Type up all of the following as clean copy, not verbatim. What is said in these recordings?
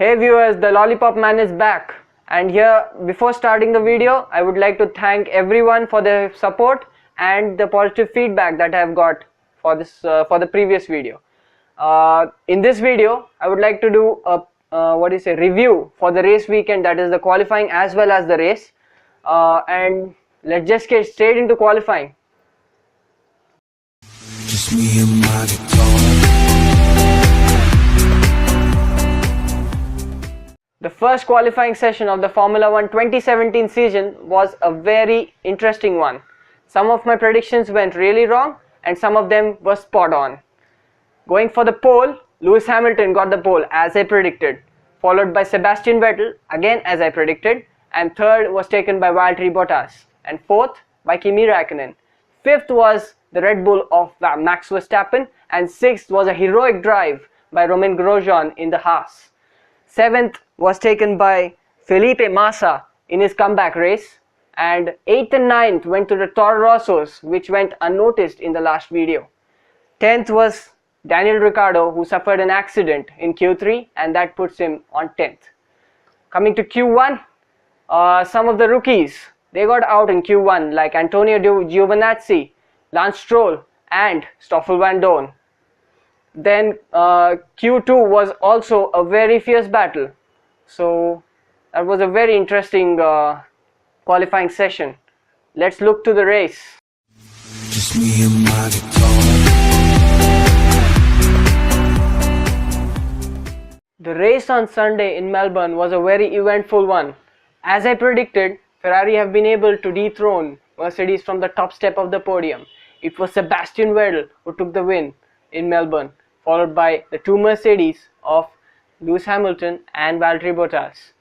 Hey viewers, the Lollipop Man is back, and here before starting the video I would like to thank everyone for their support and the positive feedback that I have got for the previous video. In this video I would like to do a review for the race weekend, that is the qualifying as well as the race, and let's just get straight into qualifying. Just me and my guitar. The first qualifying session of the Formula 1 2017 season was a very interesting one. Some of my predictions went really wrong and some of them were spot on. Going for the pole, Lewis Hamilton got the pole as I predicted, followed by Sebastian Vettel again as I predicted, and third was taken by Valtteri Bottas, and fourth by Kimi Räikkönen. Fifth was the Red Bull of Max Verstappen, and sixth was a heroic drive by Romain Grosjean in the Haas. Seventh was taken by Felipe Massa in his comeback race, and 8th and 9th went to the Toro Rossos, which went unnoticed in the last video. 10th was Daniel Ricciardo, who suffered an accident in Q3, and that puts him on 10th. Coming to Q1, some of the rookies, they got out in Q1 like Antonio Giovinazzi, Lance Stroll and Stoffel Vandoorne. Then Q2 was also a very fierce battle, so that was a very interesting qualifying session. Let's look to the race. Just me and my guitar. The race on Sunday in Melbourne was a very eventful one. As I predicted, Ferrari have been able to dethrone Mercedes from the top step of the podium. It was Sebastian Vettel who took the win in Melbourne, followed by the two Mercedes of Lewis Hamilton and Valtteri Bottas.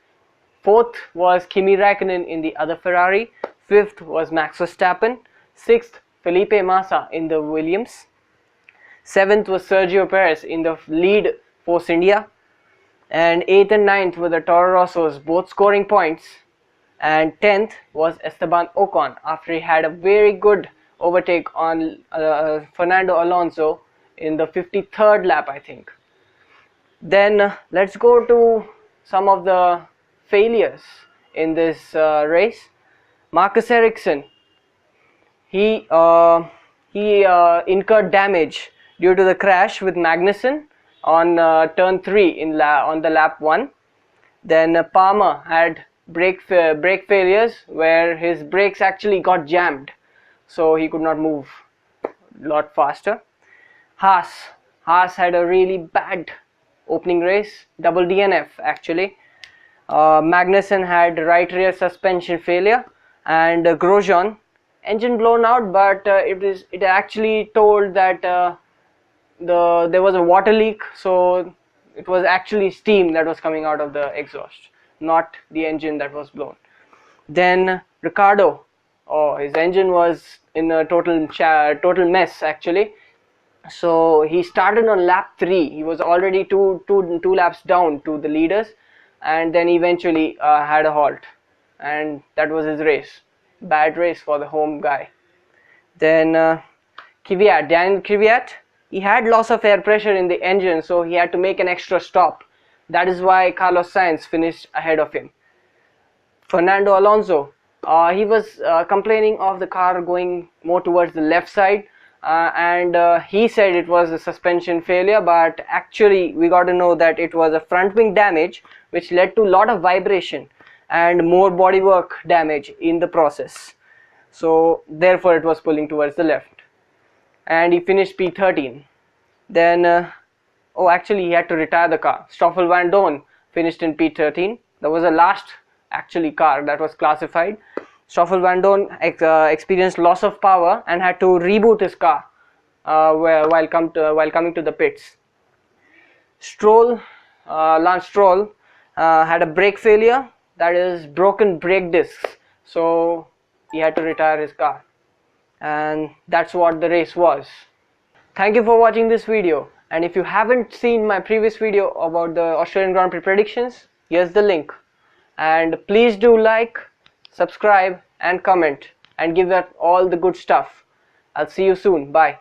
Fourth was Kimi Räikkönen in the other Ferrari. Fifth was Max Verstappen. Sixth, Felipe Massa in the Williams. Seventh was Sergio Perez in the lead Force India. And 8th and 9th were the Toro Rossos, both scoring points. And 10th was Esteban Ocon after he had a very good overtake on Fernando Alonso in the 53rd lap, I think. Then let's go to some of the failures in this race. Marcus Ericsson, he incurred damage due to the crash with Magnussen on turn 3 on the lap 1. Then Palmer had brake failures where his brakes actually got jammed, so he could not move a lot faster. Haas had a really bad opening race, double DNF actually. Magnussen had right rear suspension failure, and Grosjean, engine blown out, but it actually told that there was a water leak, so it was actually steam that was coming out of the exhaust, not the engine that was blown. Then Ricciardo, his engine was in a total mess actually. So he started on lap 3. He was already two laps down to the leaders, and then eventually had a halt, and that was his race. Bad race for the home guy. Then Daniel Kvyat, he had loss of air pressure in the engine, so he had to make an extra stop. That is why Carlos Sainz finished ahead of him. Fernando Alonso, he was complaining of the car going more towards the left side, and he said it was a suspension failure, but actually we got to know that it was a front wing damage which led to a lot of vibration and more bodywork damage in the process, so therefore it was pulling towards the left, and he finished P13. Then actually he had to retire the car. Stoffel Vandoorne finished in P13. That was the last actually car that was classified. Stoffel Vandoorne experienced loss of power and had to reboot his car while coming to the pits. Lance Stroll had a brake failure, that is broken brake discs, so he had to retire his car, and that's what the race was. Thank you for watching this video, and if you haven't seen my previous video about the Australian Grand Prix predictions, here's the link. And please do like, subscribe and comment and give that all the good stuff. I'll see you soon. Bye.